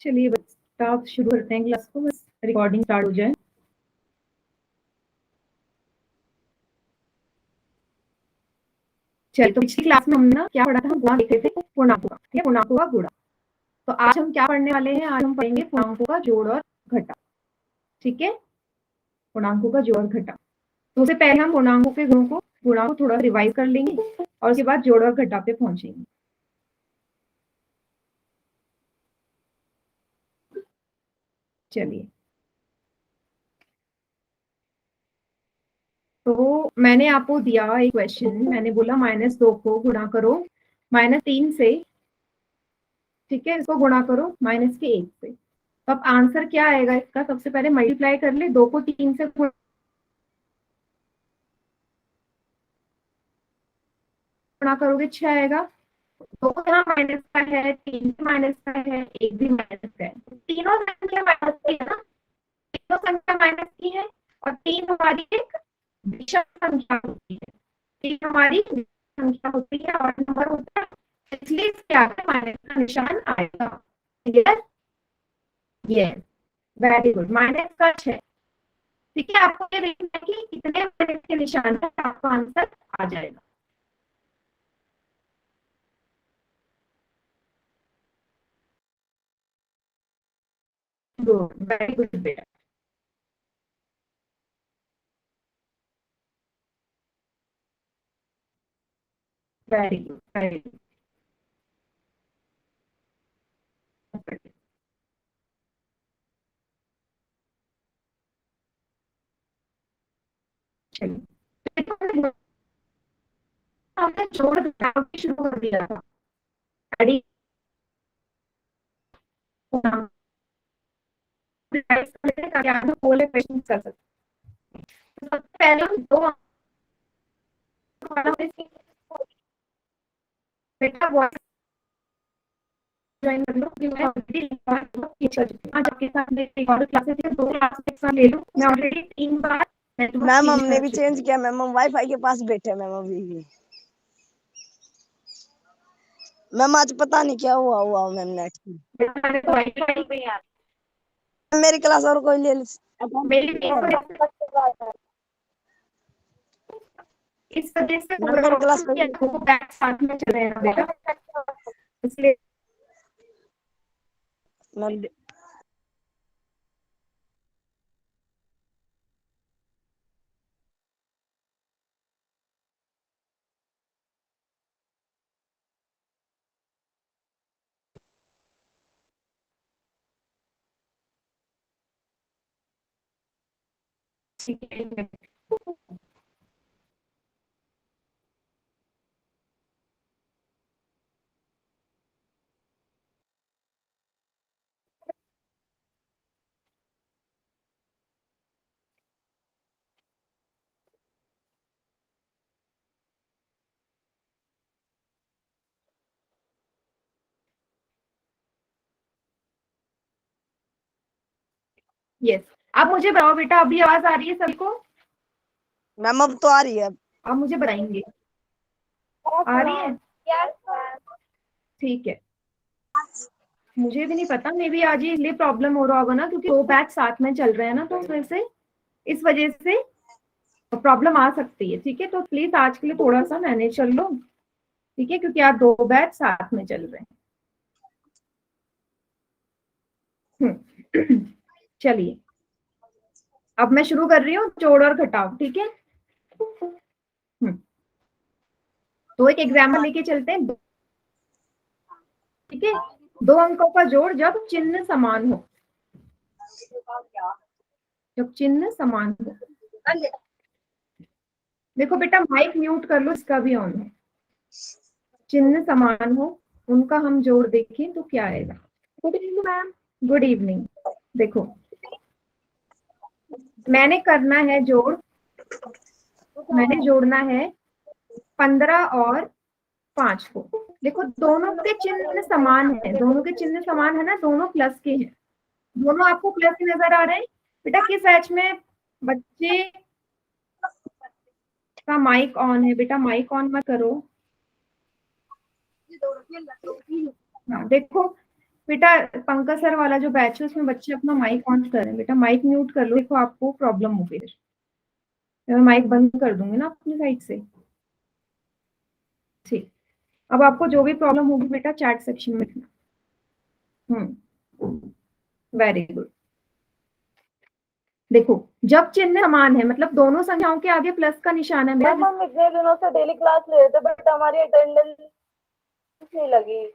चलिए आप शुरू करते हैं क्लास को, बस रिकॉर्डिंग स्टार्ट हो जाए। चलिए, तो पिछली क्लास में हमने ना क्या पढ़ा था, हम गुणा देखे थे पूर्णांकों का, ठीक है, पूर्णांकों का गुणा। तो आज हम क्या पढ़ने वाले हैं, आज हम पढ़ेंगे पूर्णांकों का जोड़ और घटा। ठीक है, पूर्णांकों का जोड़ और घटा। तो उससे पहले हम पूर्णांकों के गुणा को थोड़ा रिवाइज कर लेंगे और उसके बाद जोड़ और घटा पे पहुंचेंगे। चलिए, तो मैंने आपको दिया एक क्वेश्चन, मैंने बोला -2 को गुणा करो -3 से, ठीक है, इसको गुणा करो -1 से। तो अब आंसर क्या आएगा इसका, सबसे पहले मल्टीप्लाई कर ले, 2 को 3 से गुणा करोगे 6 आएगा। 2 यहाँ माइनस का है, 3 भी माइनस का है, 1 भी माइनस का है, तीनों संख्या माइनस की है ना, तीनों संख्या माइनस की है। और 3 हमारी एक विषम संख्या होती है, 3 हमारी संख्या होती है और नंबर होता है, इसलिए इसके आगे माइनस का निशान आएगा। Clear? Yes, very good, minus का 6। ठीक है, आपको ये देखना है कि कितने माइनस के निशान है, आपका आंसर आ जाएगा। गुड, वेरी गुड बेटा। Very good, very good. चलिए, हमने जोड़ घटाव भी शुरू कर दिया था, क्वेश्चन कर सकते। सबसे पहले हम दो बेटा ज्वाइन कर लो, कि मैं ऑलरेडी आज आपके साथ मेरी और क्लासेस है, 2 क्लास एक साथ ले लो, मैं ऑलरेडी 3 बार मैम हमने भी चेंज किया मैम, हम वाईफाई के पास बैठे मैम अभी भी। मैम आज पता नहीं क्या हुआ मैम नेट की। मेरी क्लास और कोई ले मेरी इस वजह से मेरी क्लास बैक साथ में चल रहे हैं बेटा, इसलिए मैम यस। अब मुझे बताओ बेटा, अभी आवाज आ रही है सबको? मैम अब तो आ रही है। आप मुझे बताएंगे आ रही है? ठीक है, मुझे भी नहीं पता, मे बी आज इसलिए प्रॉब्लम हो रहा होगा ना, क्योंकि 2 बैच साथ में चल रहे हैं ना, तो इस वजह से प्रॉब्लम आ सकती है। ठीक है, तो प्लीज आज के लिए थोड़ा सा मैनेज कर लो, ठीक है, क्योंकि आप 2 बैच साथ में चल रहे हैं। चलिए, अब मैं शुरू कर रही हूँ जोड़ और घटाव, ठीक है। तो एक एग्जाम्पल लेके चलते हैं, ठीक है। 2 अंकों का जोड़ जब चिन्ह समान हो, जब चिन्ह समान हो। देखो बेटा, माइक म्यूट कर लो, इसका भी ऑन है। चिन्ह समान हो, उनका हम जोड़ देखें तो क्या आएगा। Good evening ma'am. Good evening. देखो, मैंने करना है जोड़, मैंने जोड़ना है 15 और 5 को, देखो दोनों के चिन्ह समान है, दोनों के चिन्ह समान है ना, दोनों प्लस के हैं, दोनों आपको प्लस के नजर आ रहे हैं। बेटा किस बैच में बच्चे का माइक ऑन है? बेटा माइक ऑन मत करो। हाँ देखो बेटा, पंकज सर वाला जो बैच है उसमें बच्चे अपना माइक ऑन कर रहे हैं। बेटा माइक म्यूट कर लो, देखो आपको प्रॉब्लम होगी, मैं माइक बंद कर दूंगी ना अपनी साइड से। ठीक, अब आपको जो भी प्रॉब्लम होगी बेटा चैट सेक्शन में लिखना। Very good. देखो जब चिन्ह समान है मतलब दोनों संख्याओं के आगे प्लस का निशान है। मैम हम इतने दिनों से डेली क्लास ले रहे थे बट हमारी अटेंडेंस नहीं लगी।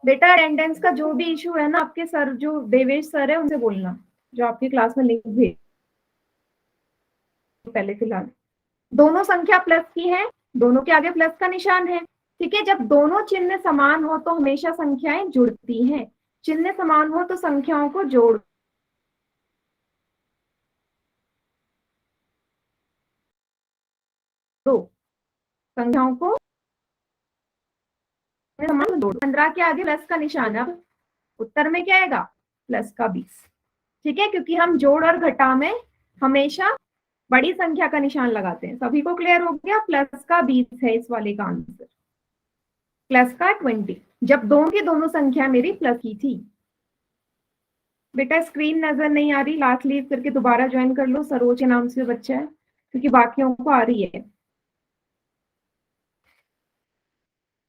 बेटा अटेंडेंस का जो भी इशू है ना, आपके सर जो देवेश सर है उनसे बोलना, जो आपकी क्लास में लिंक भेज पहले फिलहाल। दोनों संख्या प्लस की है, दोनों के आगे प्लस का निशान है, ठीक है। जब दोनों चिन्ह समान हो तो हमेशा संख्याएं जुड़ती हैं, चिन्ह समान हो तो संख्याओं को जोड़ दो, संख्याओं को 15 के आगे प्लस का निशान है, उत्तर में क्या आएगा? प्लस का 20, ठीक है, क्योंकि हम जोड़ और घटा में हमेशा बड़ी संख्या का निशान लगाते हैं। सभी को क्लियर हो गया? प्लस का 20 है इस वाले का आंसर, प्लस का 20, जब दोनों की दोनों संख्या मेरी प्लस की थी। बेटा स्क्रीन नजर नहीं आ रही, लास्ट लीव करके दोबारा ज्वाइन कर लो, सरोज के नाम से बच्चा है, क्योंकि बाकियों को आ रही है,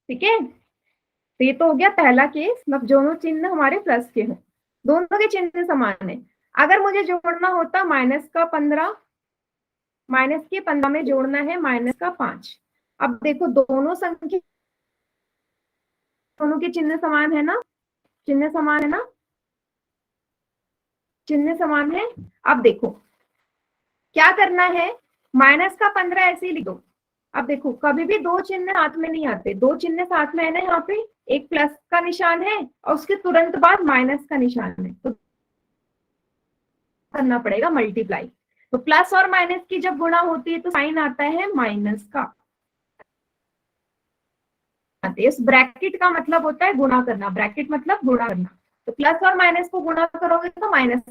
ठीक है। तो ये तो हो गया पहला केस, मतलब दोनों चिन्ह हमारे प्लस के हों, दोनों के चिन्ह समान है। अगर मुझे जोड़ना होता माइनस का 15, माइनस के 15 में जोड़ना है माइनस का 5। अब देखो दोनों संख्या, दोनों के चिन्ह समान है ना, चिन्ह समान है ना, चिन्ह समान है। अब देखो क्या करना है, माइनस का 15 ऐसे ही लिख दो। अब देखो कभी भी दो चिन्ह साथ में नहीं आते, दो चिन्ह साथ में है ना, यहाँ पे एक प्लस का निशान है और उसके तुरंत बाद माइनस का निशान है, तो करना पड़ेगा मल्टीप्लाई। तो प्लस और माइनस की जब गुणा होती है तो साइन आता है माइनस का। इस ब्रैकेट का मतलब होता है गुणा करना, ब्रैकेट मतलब गुणा करना, तो प्लस और माइनस को गुणा करोगे तो माइनस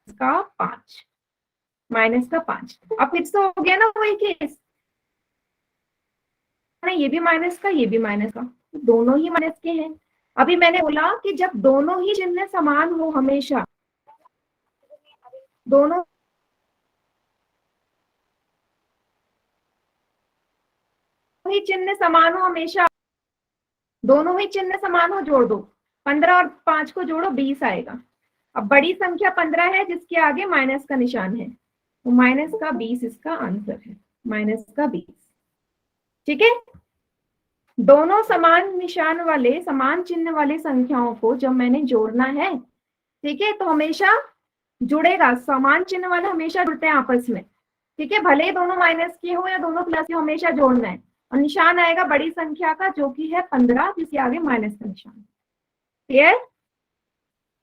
का 5, माइनस का 5। अब फिर से हो गया ना वही केस, ये भी माइनस का ये भी माइनस का, दोनों ही माइनस के हैं। अभी मैंने बोला कि जब दोनों ही चिन्ह समान हो, हमेशा दोनों ही चिन्ह समान हो, हमेशा दोनों ही चिन्ह समान हो, जोड़ दो, 15 और 5 को जोड़ो 20 आएगा। अब बड़ी संख्या 15 है जिसके आगे माइनस का निशान है, तो माइनस का 20 इसका आंसर है, माइनस का 20, ठीक है। दोनों समान निशान वाले, समान चिन्ह वाली संख्याओं को जब मैंने जोड़ना है, ठीक है, तो हमेशा जुड़ेगा, समान चिन्ह वाले हमेशा जुड़ते हैं आपस में, ठीक है, भले ही दोनों माइनस के हो या दोनों प्लस के, हमेशा जोड़ना है। और निशान आएगा बड़ी संख्या का जो कि है 15, जिसके आगे माइनस का निशान। क्लियर?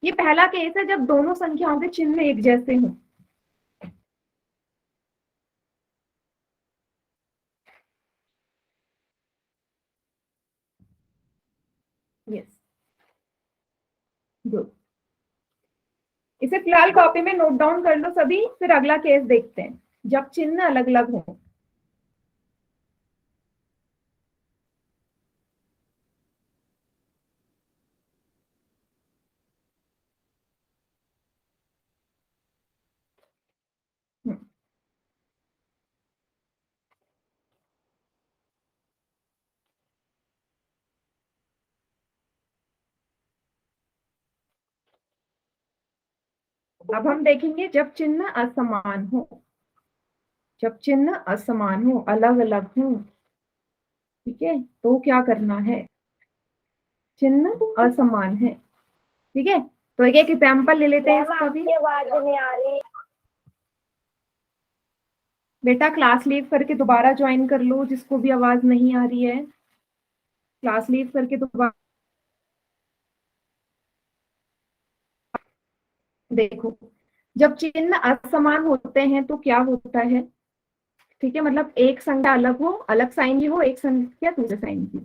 ये पहला केस है जब दोनों संख्याओं के चिन्ह एक जैसे हों। Yes, good. इसे फिलहाल कॉपी में नोट डाउन कर लो सभी, फिर अगला केस देखते हैं जब चिन्ह अलग अलग हों। अब हम देखेंगे जब चिन्ह असमान हो, जब चिन्ह असमान हो, अलग अलग हो, ठीक है, तो क्या करना है, चिन्ह असमान है, ठीक है। तो एक एक एग्जाम्पल ले लेते हैं इसका भी। आवाज नहीं आ रही। बेटा क्लास लीव करके दोबारा ज्वाइन कर लो, जिसको भी आवाज नहीं आ रही है क्लास लीव करके दोबारा। देखो जब चिन्ह असमान होते हैं तो क्या होता है, ठीक है, मतलब एक संख्या अलग हो, अलग साइन की हो, एक संख्या दूसरे साइन की।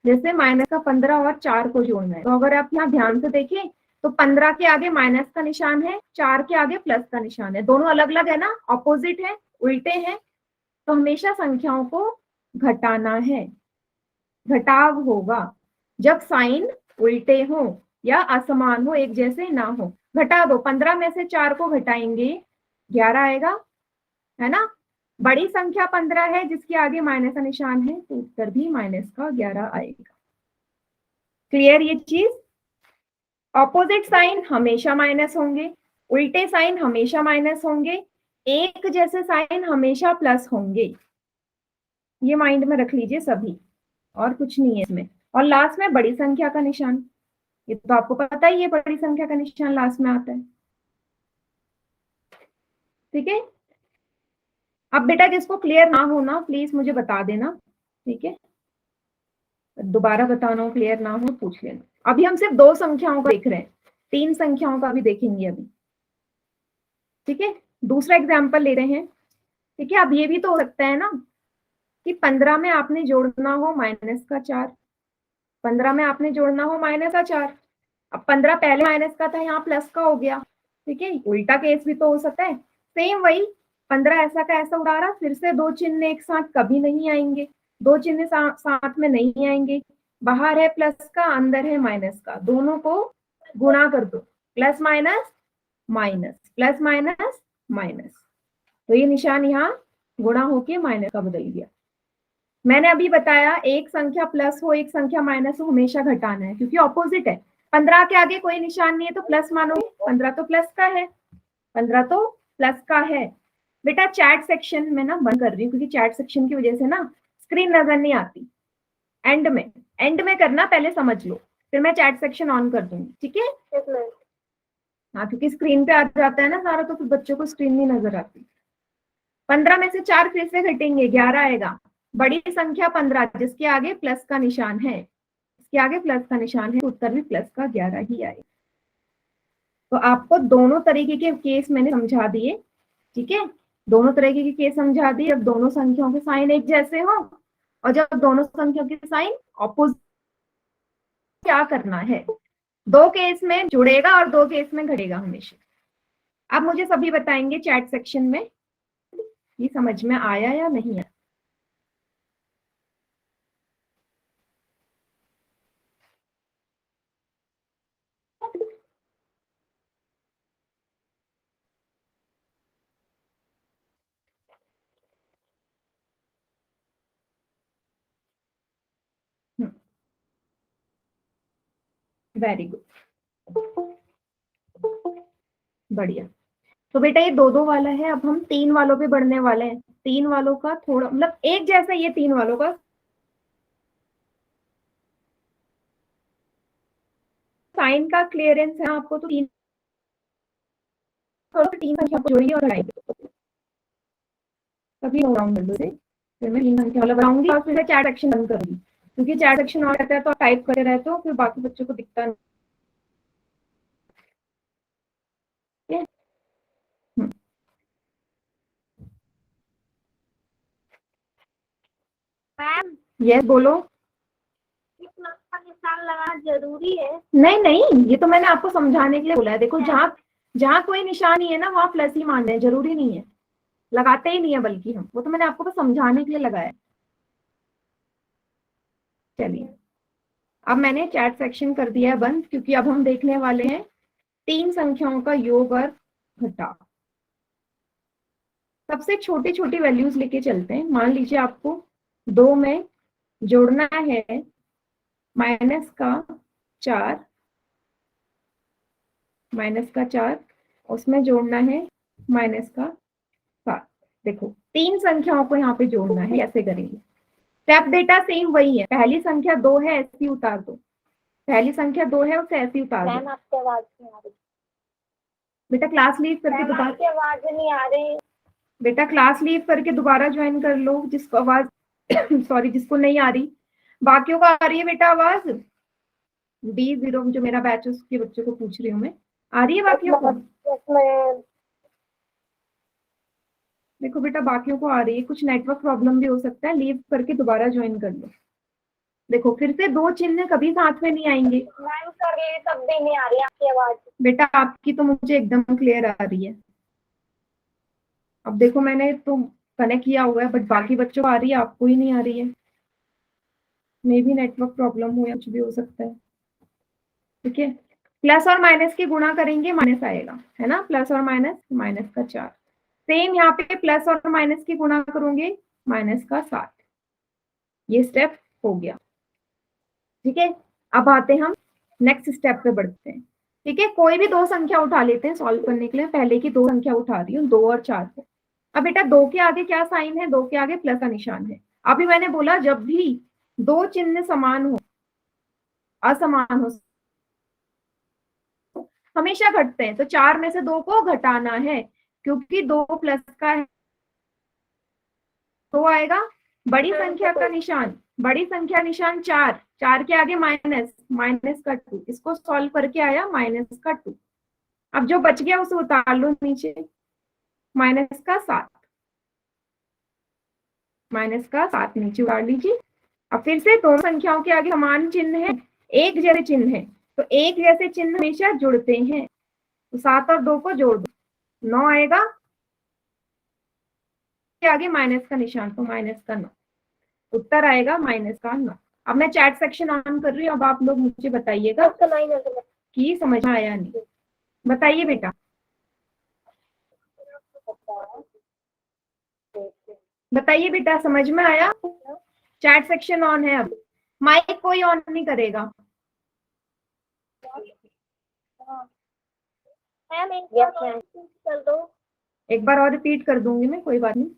जैसे माइनस का 15 और 4 को जोड़ना है, तो अगर आप यहाँ ध्यान से देखें तो 15 के आगे माइनस का निशान है, 4 के आगे प्लस का निशान है, दोनों अलग अलग है ना, ऑपोजिट है, उल्टे हैं, तो हमेशा संख्याओं को घटाना है, घटाव होगा जब साइन उल्टे हो या असमान हो, एक जैसे ना हो। घटा दो, 15 में से 4 को घटाएंगे 11 आएगा, है ना। बड़ी संख्या 15 है जिसके आगे माइनस का निशान है, तो उत्तर भी माइनस का 11 आएगा। क्लियर ये चीज। ऑपोजिट साइन हमेशा माइनस होंगे, उल्टे साइन हमेशा माइनस होंगे, एक जैसे साइन हमेशा प्लस होंगे, ये माइंड में रख लीजिए सभी, और कुछ नहीं है इसमें। और लास्ट में बड़ी संख्या का निशान, ये तो आपको पता ही है, बड़ी संख्या का निशान लास्ट में आता है। ठीक है, अब बेटा जिसको क्लियर ना हो ना प्लीज मुझे बता देना, ठीक है, दोबारा बताना हो, क्लियर ना हो पूछ लेना। अभी हम सिर्फ 2 संख्याओं का देख रहे हैं, 3 संख्याओं का भी देखेंगे अभी। ठीक है, दूसरा एग्जाम्पल ले रहे हैं। ठीक है, अब ये भी तो हो सकता है ना कि 15 में आपने जोड़ना हो माइनस का 4, 15 में आपने जोड़ना हो माइनस का 4, अब 15 पहले माइनस का था, यहाँ प्लस का हो गया। ठीक है, उल्टा केस भी तो हो सकता है, सेम वही 15 ऐसा का ऐसा उड़ा रहा, फिर से 2 चिन्ह एक साथ कभी नहीं आएंगे, 2 चिन्ह साथ में नहीं आएंगे, बाहर है प्लस का, अंदर है माइनस का, दोनों को गुणा कर दो, plus minus minus, plus minus minus, तो ये निशान यहाँ गुणा होके माइनस का बदल गया। मैंने अभी बताया एक संख्या प्लस हो एक संख्या माइनस हो हमेशा घटाना है, क्योंकि ऑपोजिट है। 15 के आगे कोई निशान नहीं है तो प्लस मानोगे, 15 तो प्लस का है, 15 तो प्लस का है। बेटा चैट सेक्शन में ना बंद कर रही हूँ, क्योंकि चैट सेक्शन की वजह से ना स्क्रीन नजर नहीं आती। एंड में करना, पहले समझ लो, फिर मैं चैट सेक्शन ऑन कर दूंगी। ठीक है, हाँ, क्योंकि स्क्रीन पे आ जाता है ना सारा, तो फिर बच्चों को स्क्रीन नहीं नजर आती। 15 में से 4 फिर से घटेंगे, 11 आएगा। बड़ी संख्या 15 जिसके आगे प्लस का निशान है, इसके आगे प्लस का निशान है, उत्तर भी प्लस का 11 ही आएगा। तो आपको दोनों तरीके के केस मैंने समझा दिए। ठीक है, दोनों तरीके के केस समझा दिए। जब दोनों संख्याओं के साइन एक जैसे हो और जब दोनों संख्याओं के साइन ऑपोजिट, क्या करना है, 2 केस में जुड़ेगा और 2 केस में घटेगा हमेशा। अब मुझे सभी बताएंगे चैट सेक्शन में ये समझ में आया या नहीं आया। वेरी गुड, बढ़िया। तो बेटा ये 2-2 वाला है, अब हम 3 वालों पे बढ़ने वाले हैं। 3 वालों का थोड़ा मतलब एक जैसा, ये 3 वालों का साइन का क्लियरेंस है आपको, तो 3 संख्या को जोड़िए और हटाइए, तभी राउंड कर दो से, फिर मैं 3 संख्या वाला बनाऊंगी और फिर चैट सेक्शन बंद करूंगी, क्योंकि चैट सेक्शन ऑन रहता है तो टाइप करते रहते हो, फिर बाकी बच्चों को दिखता नहीं है। मैम यस बोलो। प्लस का निशान लगाना जरूरी है? नहीं नहीं, ये तो मैंने आपको समझाने के लिए बोला है। देखो जहाँ जहाँ कोई निशान नहीं है ना वहाँ प्लस ही मान रहे हैं, जरूरी नहीं है, लगाते ही नहीं है बल्कि हम, वो तो मैंने आपको बस समझाने के लिए लगाया। चलिए, अब मैंने चैट सेक्शन कर दिया है बंद, क्योंकि अब हम देखने वाले हैं 3 संख्याओं का योग और घटाव। सबसे छोटी छोटी वैल्यूज लेके चलते हैं। मान लीजिए आपको 2 में जोड़ना है माइनस का 4, माइनस का 4, उसमें जोड़ना है माइनस का 7। देखो 3 संख्याओं को यहाँ पे जोड़ना है, कैसे करेंगे? स्टेप बेटा सेम वही है, पहली संख्या 2 है ऐसी उतार दो, पहली संख्या 2 है उसे ऐसी उतार दो। मैम आपकी आवाज नहीं आ रही। बेटा क्लास लीव करके दोबारा, आपकी आवाज नहीं आ रही। बेटा क्लास लीव करके दोबारा ज्वाइन कर लो जिसको आवाज सॉरी जिसको नहीं आ रही। बाकियों को आ रही है बेटा आवाज? B0 जो मेरा बैच है उसके बच्चों को पूछ रही हूँ मैं, आ रही है बाकियों को? देखो बेटा बाकियों को आ रही है, कुछ नेटवर्क प्रॉब्लम भी हो सकता है, लीव करके दोबारा ज्वाइन कर लो। देखो फिर से दो चिन्ह कभी साथ में नहीं आएंगे। मैम कर ली तब भी नहीं आ रही आपकी आवाज। बेटा आपकी तो मुझे एकदम क्लियर आ रही है। अब देखो मैंने तो कनेक्ट किया हुआ है, बट बाकी बच्चों को आ रही है, आपको ही नहीं आ रही है। मे भी नेटवर्क प्रॉब्लम हो या कुछ भी हो सकता है। ठीक है, प्लस और माइनस की गुणा करेंगे, माइनस आएगा, है ना, प्लस और माइनस, माइनस का 4। सेम यहाँ पे प्लस और माइनस की गुणा करोगे, माइनस का 7। ये स्टेप हो गया। ठीक है, अब आते हैं हम नेक्स्ट स्टेप पे बढ़ते हैं। ठीक है, कोई भी दो संख्या उठा लेते हैं सॉल्व करने के लिए। पहले की दो संख्या उठा रही हूँ, 2 और 4 को। अब बेटा 2 के आगे क्या साइन है, 2 के आगे प्लस का निशान है। अभी मैंने बोला जब भी दो चिन्ह समान हो, असमान हो, हमेशा घटते हैं, तो 4 में से 2 को घटाना है, क्योंकि 2 प्लस का है, तो आएगा बड़ी संख्या का निशान, बड़ी संख्या निशान 4, 4 के आगे माइनस, माइनस का 2, इसको सॉल्व करके आया माइनस का 2। अब जो बच गया उसे उतार लो नीचे, माइनस का 7, माइनस का 7 नीचे उतार लीजिए। अब फिर से दोनों संख्याओं के आगे समान चिन्ह है, एक जैसे चिन्ह है, तो एक जैसे चिन्ह हमेशा जुड़ते हैं, तो 7 और 2 को जोड़ दो, 9 आएगा, के आगे माइनस का निशान, तो माइनस का 9, उत्तर आएगा माइनस का 9। अब मैं चैट सेक्शन ऑन कर रही हूँ, अब आप लोग मुझे बताइएगा कि समझ में आया नहीं। बताइए बेटा, बताइए बेटा समझ में आया? चैट सेक्शन ऑन है, अब माइक कोई ऑन नहीं करेगा। एक बार और रिपीट कर दूंगी मैं, कोई बात नहीं,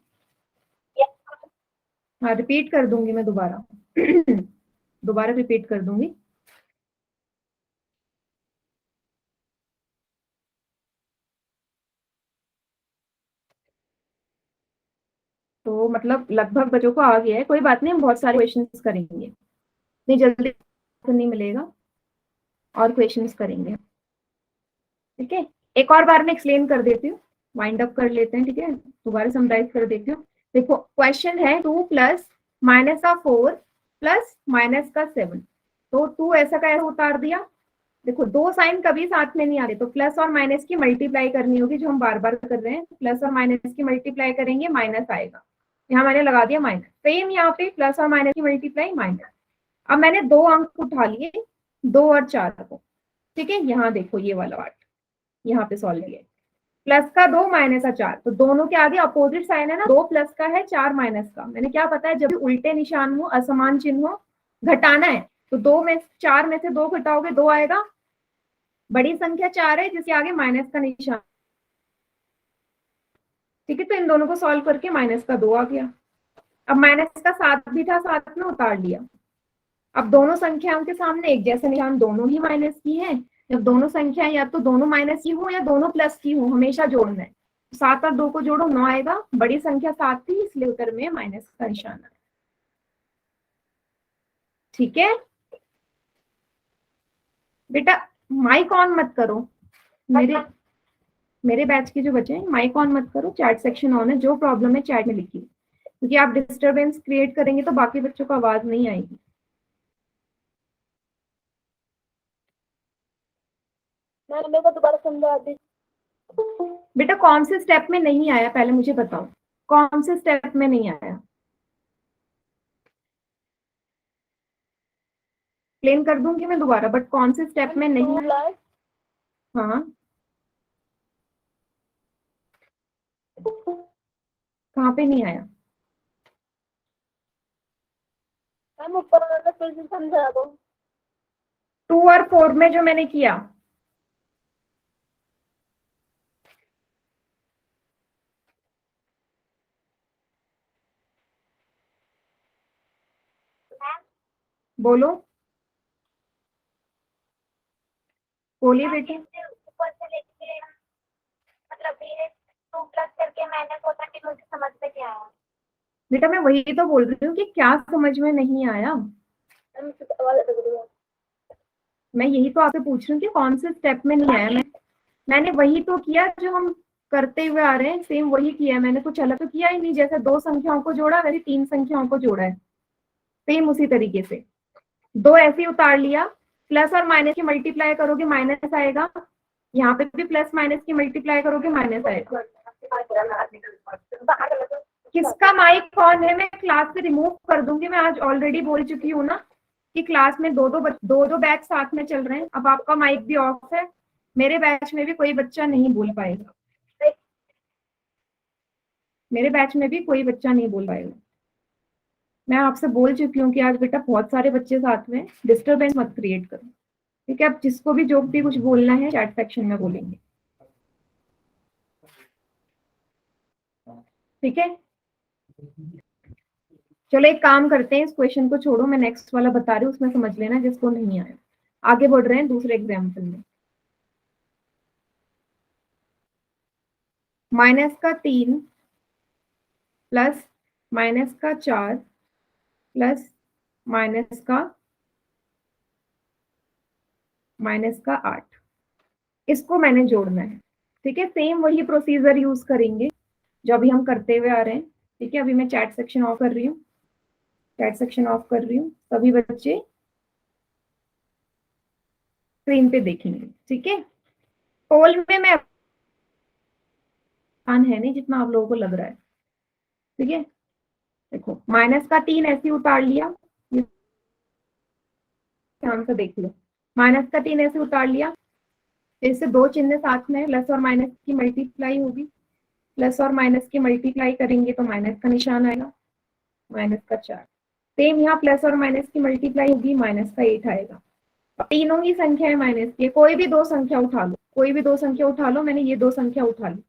हाँ रिपीट कर दूंगी मैं दोबारा दोबारा रिपीट कर दूंगी। तो मतलब लगभग बच्चों को आ गया है, कोई बात नहीं, हम बहुत सारे क्वेश्चंस करेंगे, इतनी जल्दी नहीं मिलेगा, और क्वेश्चंस करेंगे। ठीक है, एक और बार मैं एक्सप्लेन कर देती हूँ, वाइंड अप कर लेते हैं। ठीक है, दोबारा समराइज कर देती हूँ। देखो क्वेश्चन है 2 प्लस माइनस का 4 प्लस माइनस का 7, तो 2 ऐसा का ऐसा उतार दिया। देखो दो साइन कभी साथ में नहीं आ रहे, तो प्लस और माइनस की मल्टीप्लाई करनी होगी, जो हम बार बार कर रहे हैं। प्लस और माइनस की मल्टीप्लाई करेंगे, माइनस आएगा, यहाँ मैंने लगा दिया माइनस। सेम यहाँ पे प्लस और माइनस की मल्टीप्लाई, माइनस। अब मैंने 2 अंक उठा लिए, 2 और 4 को। ठीक है, यहाँ देखो ये वाला पार्ट, यहाँ पे सॉल्व किया, प्लस का 2 माइनस का 4, तो दोनों के आगे अपोजिट साइन है ना, 2 प्लस का है 4 माइनस का। मैंने क्या पता है, जब भी उल्टे निशान हो, असमान चिन्ह हो, घटाना है, तो 4 में से 2 घटाओगे, 2 आएगा। बड़ी संख्या 4 है जिसके आगे माइनस का निशान। ठीक है, तो इन दोनों को सॉल्व करके माइनस का 2 आ गया। अब माइनस का 7 भी था, साथ में उतार लिया। अब दोनों संख्याओं के सामने एक जैसे निशान, दोनों ही माइनस की है। जब दोनों संख्या या तो दोनों माइनस की हो या दोनों प्लस की हो, हमेशा जोड़ना है। 7 और 2 को जोड़ो, 9 आएगा। बड़ी संख्या 7 थी, इसलिए उत्तर में माइनस का निशान आया। ठीक है बेटा, माइक ऑन मत करो, मेरे बैच के जो बच्चे हैं, माइक ऑन मत करो, चैट सेक्शन ऑन है। जो प्रॉब्लम है चैट में लिखिए, क्योंकि आप डिस्टरबेंस क्रिएट करेंगे तो बाकी बच्चों को आवाज नहीं आएगी। मेरे को दोबारा समझा दी। बेटा कौन से स्टेप में नहीं आया, पहले मुझे बताओ, कौन से स्टेप में नहीं आया? एक्सप्लेन कर दूंगी मैं दोबारा, बट कौन से स्टेप में नहीं आया? हाँ, कहाँ पे नहीं आया? मैम ऊपर वाला फिर से समझा दो। 2 और 4 में जो मैंने किया, बोलो, बोलिए बेटा। ऊपर से लेके मतलब ये 2 प्लस करके माइनस होता कि मुझे समझ में क्या आया। बेटा मैं वही तो बोल रही हूँ कि क्या समझ में नहीं आया। मैं यही तो आपसे पूछ रही हूँ कि कौन से स्टेप में नहीं आया। मैंने वही तो किया जो हम करते हुए आ रहे हैं, सेम वही किया है मैंने, कुछ अलग तो किया ही नहीं। जैसे दो संख्याओं को जोड़ा वैसे तीन संख्याओं को जोड़ा है, सेम उसी तरीके से। दो ऐसे ही उतार लिया, प्लस और माइनस की मल्टीप्लाई करोगे माइनस आएगा, यहाँ पे भी प्लस माइनस की मल्टीप्लाई करोगे माइनस आएगा। किसका माइक ऑन है मैं क्लास से रिमूव कर दूंगी। मैं आज ऑलरेडी बोल चुकी हूँ ना कि क्लास में दो बैच साथ में चल रहे हैं। अब आपका माइक भी ऑफ है, मेरे बैच में भी कोई बच्चा नहीं बोल पाएगा, मेरे बैच में भी कोई बच्चा नहीं बोल पाएगा। मैं आपसे बोल चुकी हूँ कि आज बेटा बहुत सारे बच्चे साथ में, डिस्टर्बेंस मत क्रिएट करो, ठीक है। अब जिसको भी जो भी कुछ बोलना है चैट सेक्शन में बोलेंगे, ठीक है। चलो एक काम करते हैं, इस क्वेश्चन को छोड़ो, मैं नेक्स्ट वाला बता रही हूँ, उसमें समझ लेना जिसको नहीं आया। आगे बढ़ रहे हैं दूसरे एग्जाम्पल में। माइनस का 3 प्लस माइनस का 4 प्लस माइनस का 8, इसको मैंने जोड़ना है, ठीक है। सेम वही प्रोसीजर यूज करेंगे जो अभी हम करते हुए आ रहे हैं, ठीक है। अभी मैं चैट सेक्शन ऑफ कर रही हूँ, चैट सेक्शन ऑफ कर रही हूँ, सभी बच्चे स्क्रीन पे देखेंगे, ठीक है। पोल में मैं आसान है नहीं जितना आप लोगों को लग रहा है, ठीक है। देखो माइनस का 3 ऐसे उतार लिया, ध्यान से देख लो, माइनस का 3 ऐसे उतार लिया, फिर से दो चिन्ह साथ में, प्लस और माइनस की मल्टीप्लाई होगी, प्लस और माइनस की मल्टीप्लाई करेंगे तो माइनस का निशान आएगा, माइनस का 4। सेम यहाँ प्लस और माइनस की मल्टीप्लाई होगी, माइनस का 8 आएगा। तीनों ही संख्याएं माइनस की, कोई भी दो संख्या उठा लो, कोई भी दो संख्या उठा लो, मैंने ये दो संख्या उठा ली,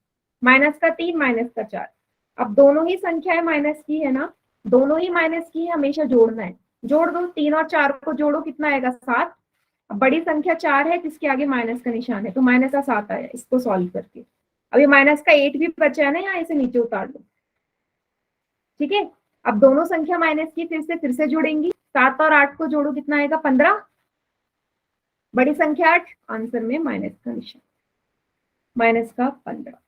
माइनस का 3 माइनस का 4। अब दोनों ही संख्याएं माइनस की है ना, दोनों ही माइनस की है, हमेशा जोड़ना है, जोड़ दो, 3 और 4 को जोड़ो, कितना आएगा 7। अब बड़ी संख्या 4 है जिसके आगे माइनस का निशान है, तो माइनस का 7 आया, इसको सॉल्व करके। अभी माइनस का 8 भी बचा है ना, यहाँ इसे नीचे उतार लो, ठीक है। अब दोनों संख्या माइनस की फिर से जुड़ेंगी, 7 और 8 को जोड़ो, कितना आएगा 15, बड़ी संख्या 8, आंसर में माइनस का निशान, माइनस का 15।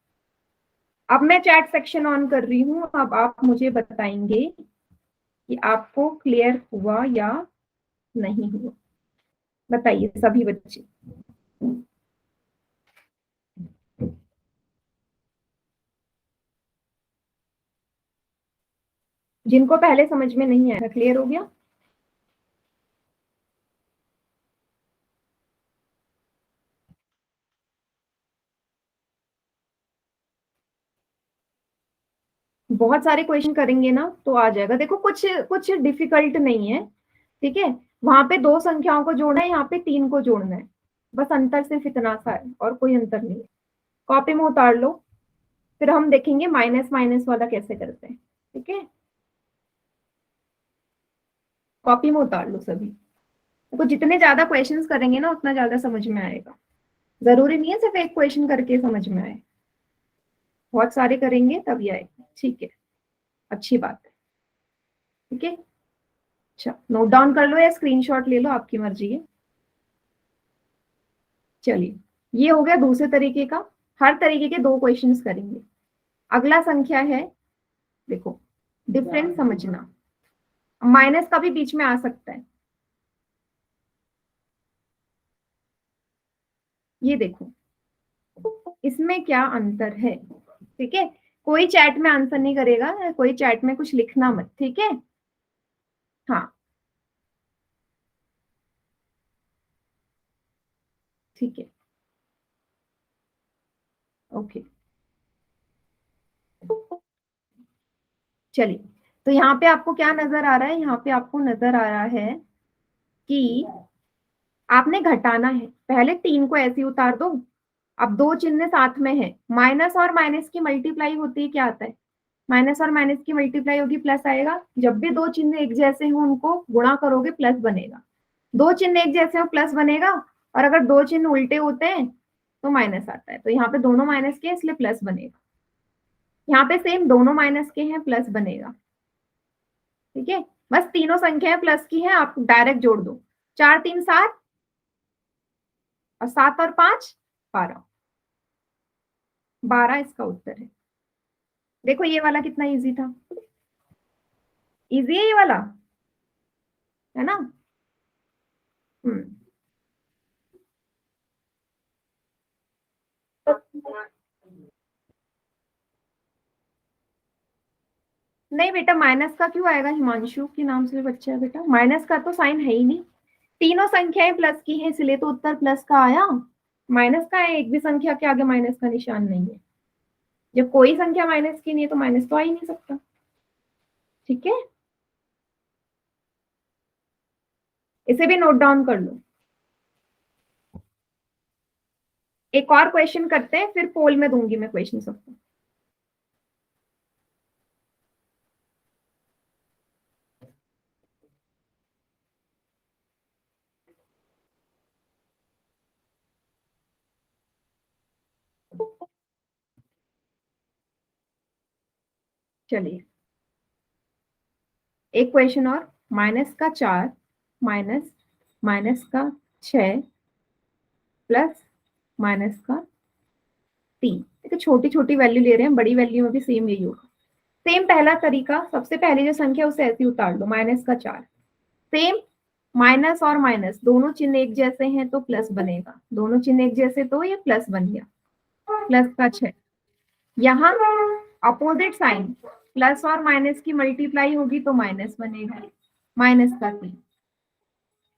अब मैं चैट सेक्शन ऑन कर रही हूँ, अब आप मुझे बताएंगे कि आपको क्लियर हुआ या नहीं हुआ, बताइए सभी बच्चे। जिनको पहले समझ में नहीं आया क्लियर हो गया? बहुत सारे क्वेश्चन करेंगे ना तो आ जाएगा। देखो कुछ कुछ डिफिकल्ट नहीं है, ठीक है। वहां पे दो संख्याओं को जोड़ना है, यहाँ पे 3 को जोड़ना है, बस अंतर सिर्फ इतना सा है और कोई अंतर नहीं है। कॉपी में उतार लो, फिर हम देखेंगे माइनस माइनस वाला कैसे करते हैं, ठीक है। कॉपी में उतार लो सभी। देखो जितने ज्यादा क्वेश्चंस करेंगे ना उतना ज्यादा समझ में आएगा, जरूरी नहीं है सिर्फ एक क्वेश्चन करके समझ में आए, बहुत सारे करेंगे तभी आएगा, ठीक है। अच्छी बात है, ठीक है। अच्छा नोट डाउन कर लो या स्क्रीनशॉट ले लो, आपकी मर्जी है। चलिए ये हो गया दूसरे तरीके का, हर तरीके के दो क्वेश्चंस करेंगे। अगला संख्या है, देखो डिफरेंस समझना, माइनस का भी बीच में आ सकता है, ये देखो इसमें क्या अंतर है, ठीक है। कोई चैट में आंसर नहीं करेगा, कोई चैट में कुछ लिखना मत, ठीक है। हाँ ठीक है, ओके। चलिए तो यहाँ पे आपको क्या नजर आ रहा है, यहाँ पे आपको नजर आ रहा है कि आपने घटाना है, पहले 3 को ऐसे उतार दो। अब दो चिन्ह साथ में है, माइनस और माइनस की मल्टीप्लाई होती है, क्या आता है, माइनस और माइनस की मल्टीप्लाई होगी प्लस आएगा। जब भी दो चिन्ह एक जैसे हो उनको गुणा करोगे प्लस बनेगा, दो चिन्ह एक जैसे हो प्लस बनेगा, और अगर दो चिन्ह उल्टे होते हैं तो माइनस आता है। तो यहाँ पे दोनों माइनस के इसलिए प्लस बनेगा, यहाँ पे सेम दोनों माइनस के हैं प्लस बनेगा, ठीक है। बस तीनों संख्याएं प्लस की हैं, आप डायरेक्ट जोड़ दो, 4 3 7 और 7 और 5 12, 12 इसका उत्तर है। देखो ये वाला कितना इजी था, इजी है ये वाला, है ना। हम्म। नहीं बेटा, माइनस का क्यों आएगा, हिमांशु के नाम से बच्चा है बेटा, माइनस का तो साइन है ही नहीं। तीनों संख्याएं प्लस की हैं, इसलिए तो उत्तर प्लस का आया। माइनस का है, एक भी संख्या के आगे माइनस का निशान नहीं है। जब कोई संख्या माइनस की नहीं है तो माइनस तो आ ही नहीं सकता। ठीक है, इसे भी नोट डाउन कर लो। एक और क्वेश्चन करते हैं, फिर पोल में दूंगी मैं क्वेश्चन सबको। चलिए एक क्वेश्चन और, माइनस का 4 माइनस माइनस का 6 प्लस माइनस का 3। देखो छोटी छोटी वैल्यू ले रहे हैं, बड़ी वैल्यू में भी सेम यही होगा। सेम पहला तरीका, सबसे पहले जो संख्या उसे ऐसे उतार लो, माइनस का 4। सेम, माइनस और माइनस दोनों चिन्ह एक जैसे हैं तो प्लस बनेगा, दोनों चिन्ह एक जैसे तो ये प्लस बन गया। प्लस का 6, यहाँ अपोजिट साइन, प्लस और माइनस की मल्टीप्लाई होगी तो माइनस बनेगा, माइनस का 3।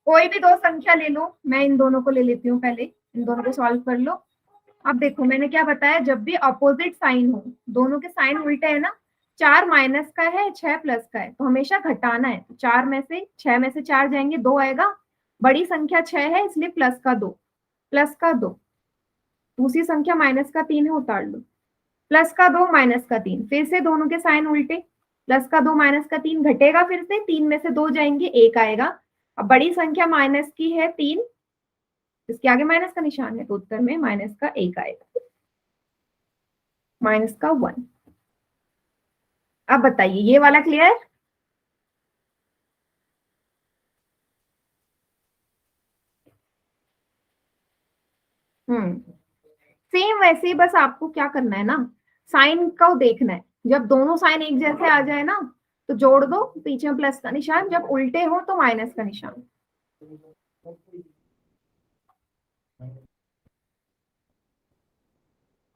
कोई भी दो संख्या ले लो, मैं इन दोनों को ले लेती हूँ, पहले इन दोनों को सॉल्व कर लो। अब देखो मैंने क्या बताया, जब भी अपोजिट साइन हो, दोनों के साइन उल्टे है ना, 4 माइनस का है 6 प्लस का है तो हमेशा घटाना है। तो 4 में से 6 में से 4 जाएंगे, 2 आएगा, बड़ी संख्या 6 है इसलिए प्लस का 2, प्लस का 2। दूसरी संख्या माइनस का 3 है, उतार लो, प्लस का 2 माइनस का 3, फिर से दोनों के साइन उल्टे, प्लस का 2 माइनस का 3 घटेगा, फिर से 3 में से 2 जाएंगे, 1 आएगा। अब बड़ी संख्या माइनस की है 3, इसके आगे माइनस का निशान है तो उत्तर में माइनस का 1 आएगा, माइनस का 1। अब बताइए ये वाला क्लियर। सेम वैसे ही, बस आपको क्या करना है ना, साइन को देखना है। जब दोनों साइन एक जैसे आ जाए ना तो जोड़ दो, पीछे प्लस का निशान, जब उल्टे हो तो माइनस का निशान।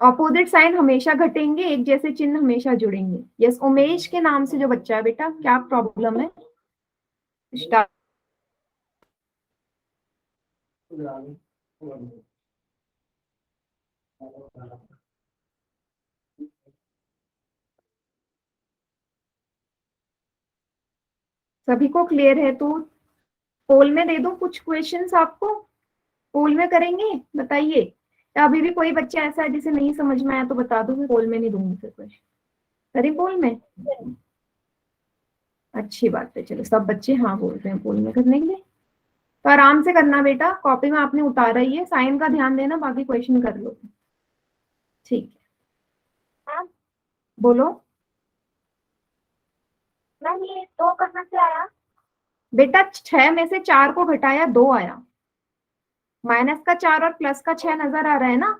ऑपोजिट साइन हमेशा घटेंगे, एक जैसे चिन्ह हमेशा जुड़ेंगे। यस, उमेश के नाम से जो बच्चा है बेटा, क्या प्रॉब्लम है। स्टार्ट। सभी को क्लियर है तो पोल में दे दो कुछ क्वेश्चंस आपको, पोल में करेंगे, बताइए। या अभी भी कोई बच्चा ऐसा है जिसे नहीं समझ में आया तो बता दो, मैं पोल में नहीं दूंगी फिर क्वेश्चन। करें पोल में, अच्छी बात है। चलो सब बच्चे हाँ बोल रहे हैं पोल में करने के लिए, तो आराम से करना बेटा, कॉपी में आपने उतारा ही है, साइन का ध्यान देना, बाकी क्वेश्चन कर लो। ठीक है, हाँ बोलो। मैम, ये 2 कहाँ से आया? बेटा 6 में से 4 को घटाया 2 आया, माइनस का 4 और प्लस का 6 नजर आ रहा है ना।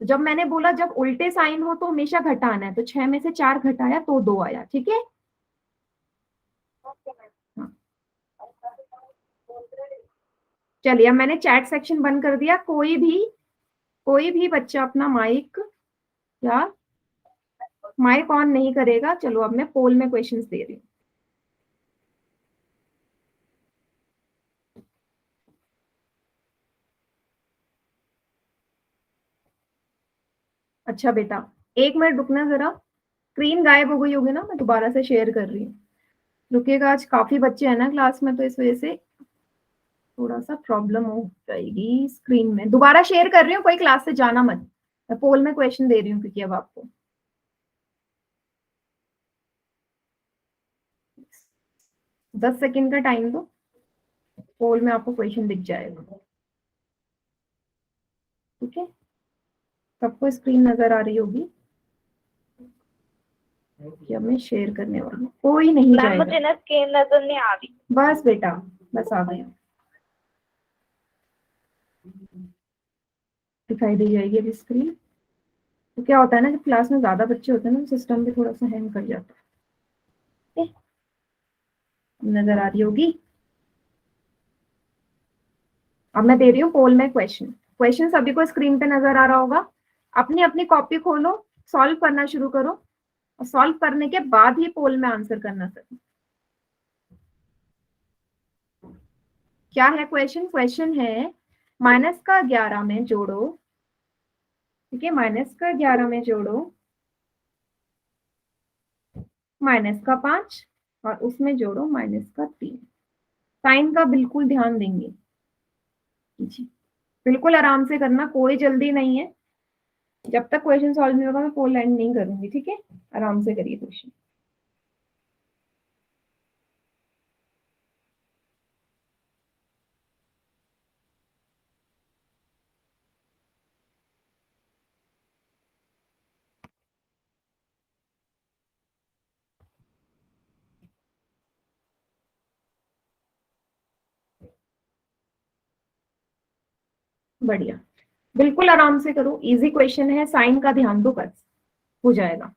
तो जब मैंने बोला जब उल्टे साइन हो तो हमेशा घटाना है, तो 6 में से 4 घटाया तो 2 आया। ठीक है, ओके मैम। हाँ। चलिए अब मैंने चैट सेक्शन बंद कर दिया, कोई भी बच्चा अपना माइक या माइक ऑन नहीं करेगा। चलो अब मैं पोल में क्वेश्चंस दे रही हूँ। अच्छा बेटा, 1 मिनट रुकना जरा, स्क्रीन गायब हो गई होगी ना, मैं दोबारा से शेयर कर रही हूँ। रुकिएगा, आज काफी बच्चे हैं ना क्लास में तो इस वजह से थोड़ा सा प्रॉब्लम हो जाएगी। स्क्रीन में दोबारा शेयर कर रही हूँ, कोई क्लास से जाना मत, मैं पोल में क्वेश्चन दे रही हूँ क्योंकि अब आपको 10 सेकंड का टाइम दो, पोल में आपको क्वेश्चन दिख जाएगा। ठीक है, सबको स्क्रीन नजर आ रही होगी कि अब मैं शेयर करने वाली हूँ, कोई नहीं जाएगा। मुझे ना स्क्रीन नजर नहीं आ रही। बस बेटा, बस आ गया, दिखाई दे जाएगी अभी स्क्रीन। तो क्या होता है ना, जब क्लास में ज्यादा बच्चे होते हैं ना, सिस्टम भी थोड़ा सा हैंग कर जाता है। ठीक है? नजर आ रही होगी। अब मैं दे रही हूँ पोल में क्वेश्चन। क्वेश्चन सभी को स्क्रीन पे नजर आ रहा होगा। अपनी अपनी कॉपी खोलो, सॉल्व करना शुरू करो, और सॉल्व करने के बाद ही पोल में आंसर करना सर। क्या है क्वेश्चन? क्वेश्चन है माइनस का 11 में जोड़ो, ठीक है, माइनस का 11 में जोड़ो माइनस का 5 और उसमें जोड़ो माइनस का 3। साइन का बिल्कुल ध्यान देंगे जी, बिल्कुल आराम से करना, कोई जल्दी नहीं है। जब तक क्वेश्चन सॉल्व नहीं होगा मैं पोल एंड नहीं करूंगी, ठीक है? आराम से करिए क्वेश्चन। बढ़िया, बिल्कुल आराम से करो, इजी क्वेश्चन है, साइन का ध्यान दो बस, हो जाएगा।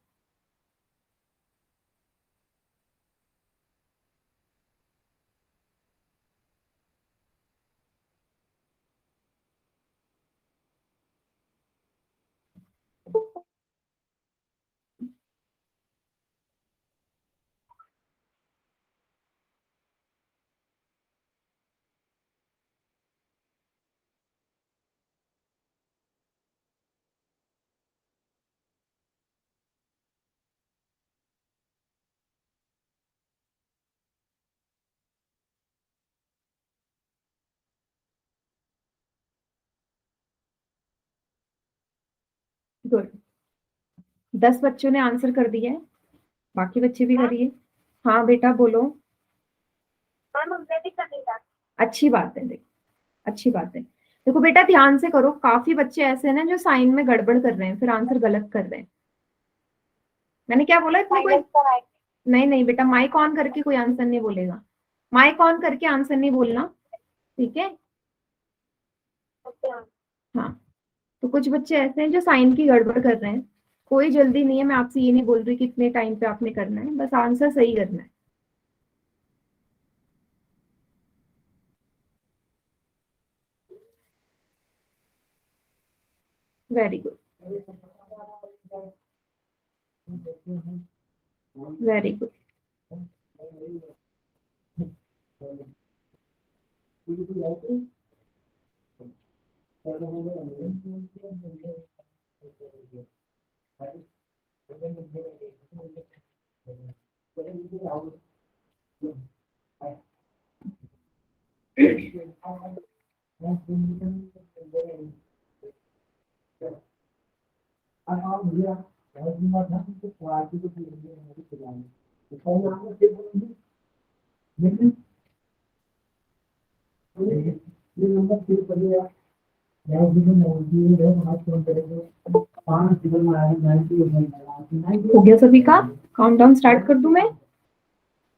गुड, 10 बच्चों ने आंसर कर दिया है, बाकी बच्चे भी करिए। हाँ बेटा बोलो। मैम हमने भी कर लिया। अच्छी बात है, देखो अच्छी बात है। देखो बेटा ध्यान से करो, काफी बच्चे ऐसे हैं ना जो साइन में गड़बड़ कर रहे हैं, फिर आंसर गलत कर रहे हैं। मैंने क्या बोला, इसमें कोई माइनस का है। नहीं नहीं बेटा, माइक ऑन करके कोई आंसर नहीं बोलेगा, माइक ऑन करके आंसर नहीं बोलना, ठीक है? ओके। हाँ, तो कुछ बच्चे ऐसे हैं जो साइन की गड़बड़ कर रहे हैं। कोई जल्दी नहीं है, मैं आपसे ये नहीं बोल रही कितने टाइम पे आपने करना है, बस आंसर सही करना है। Very good, very good. हो गया सभी का? काउंटडाउन स्टार्ट कर दूं मैं?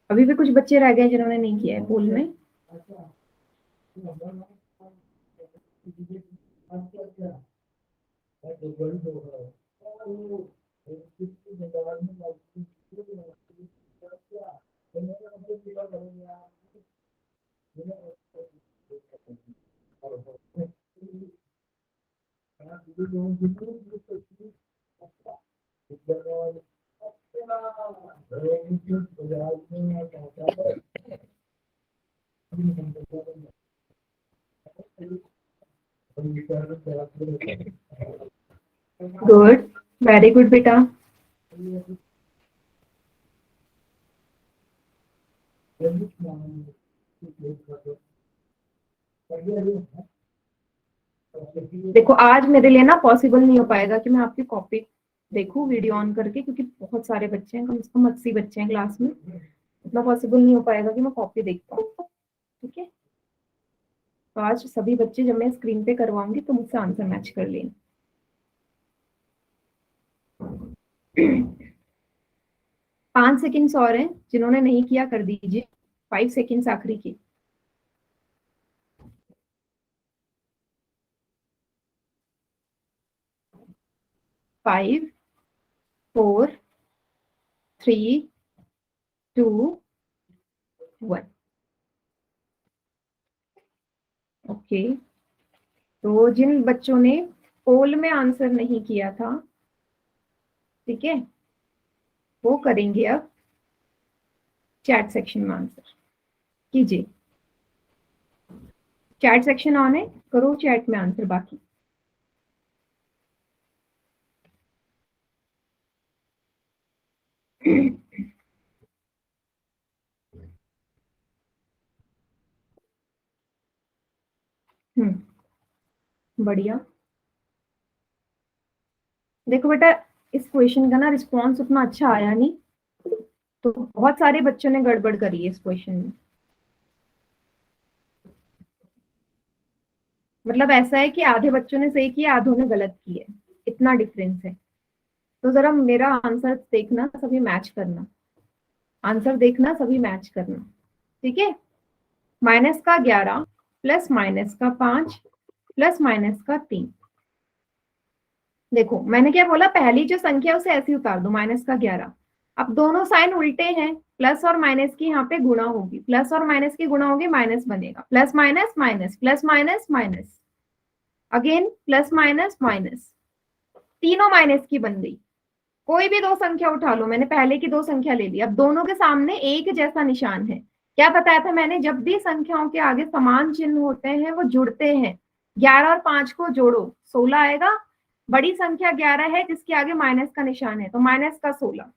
अभी भी कुछ बच्चे रह गए जिन्होंने नहीं किया है पोल में। गुड, वेरी गुड बेटा। देखो आज मेरे लिए ना पॉसिबल नहीं हो पाएगा कि मैं आपकी कॉपी देखूं वीडियो ऑन करके, क्योंकि बहुत सारे बच्चे हैं, कम से कम 80 बच्चे हैं क्लास में। इतना पॉसिबल नहीं हो पाएगा कि मैं कॉपी देख पाऊँ, ठीक है? तो आज सभी बच्चे जब मैं स्क्रीन पे करवाऊंगी तो मुझसे आंसर मैच कर लेना। 5 सेकेंड्स और हैं, जिन्होंने नहीं किया कर दीजिए, 5 सेकेंड्स आखिरी की। 5 4 3 2 1। ओके, तो जिन बच्चों ने पोल में आंसर नहीं किया था, ठीक है, वो करेंगे अब चैट सेक्शन में आंसर कीजिए। चैट सेक्शन ऑन है, करो चैट में आंसर बाकी। बढ़िया। देखो बेटा, इस क्वेश्चन का ना रिस्पॉन्स उतना अच्छा आया नहीं, तो बहुत सारे बच्चों ने गड़बड़ करी है इस क्वेश्चन में। मतलब ऐसा है कि आधे बच्चों ने सही किया, आधों ने गलत किया, इतना डिफरेंस है। तो जरा मेरा आंसर देखना, सभी मैच करना, आंसर देखना, सभी मैच करना, ठीक है। -11 प्लस -5 प्लस -3। देखो मैंने क्या बोला, पहली जो संख्या उसे ऐसे उतार दो, -11। अब दोनों साइन उल्टे हैं, प्लस और माइनस की यहाँ पे गुणा होगी, प्लस और माइनस की गुणा होगी, माइनस बनेगा, plus minus minus plus minus minus, again plus minus minus, तीनों माइनस की बन गई। कोई भी दो संख्या उठा लो, मैंने पहले की दो संख्या ले ली, अब दोनों के सामने एक जैसा निशान है। क्या बताया था मैंने, जब भी संख्याओं के आगे समान चिन्ह होते हैं वो जुड़ते हैं। 11 और 5 को जोड़ो, 16 आएगा। बड़ी संख्या 11 है जिसके आगे माइनस का निशान है, तो माइनस का 16।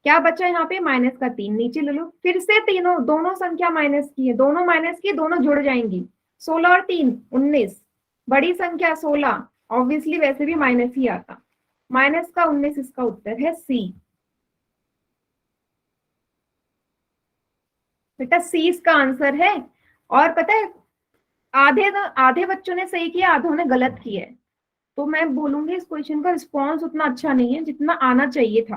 क्या बचा यहाँ पे, माइनस का 3, नीचे ले लो। फिर से तीनों, दोनों संख्या माइनस की है, दोनों माइनस की, दोनों जुड़ जाएंगी, 16 और 3 19। बड़ी संख्या 16, ऑब्वियसली वैसे भी माइनस ही आता, माइनस का 19 इसका उत्तर है सी। बेटा सी इसका आंसर है। और पता है, आधे बच्चों ने सही किया, आधों ने गलत किया है। तो मैं बोलूंगी इस क्वेश्चन का रिस्पॉन्स उतना अच्छा नहीं है जितना आना चाहिए था,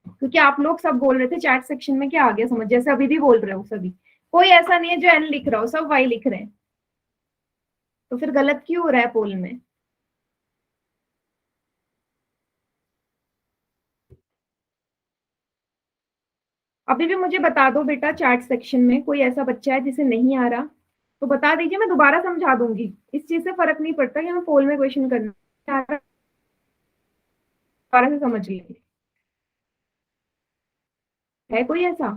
क्योंकि आप लोग सब बोल रहे थे चैट सेक्शन में, क्या आ गया समझ, जैसे अभी भी बोल रहे हो सभी, कोई ऐसा नहीं है जो एन लिख रहा हो, सब वाई लिख रहे हैं। तो फिर गलत क्यों हो रहा है पोल में। अभी भी मुझे बता दो बेटा, चैट सेक्शन में कोई ऐसा बच्चा है जिसे नहीं आ रहा तो बता दीजिए, मैं दोबारा समझा दूंगी। इस चीज से फर्क नहीं पड़ता कि हमें पोल में क्वेश्चन करना, दोबारा से समझ लीजिए। है कोई ऐसा,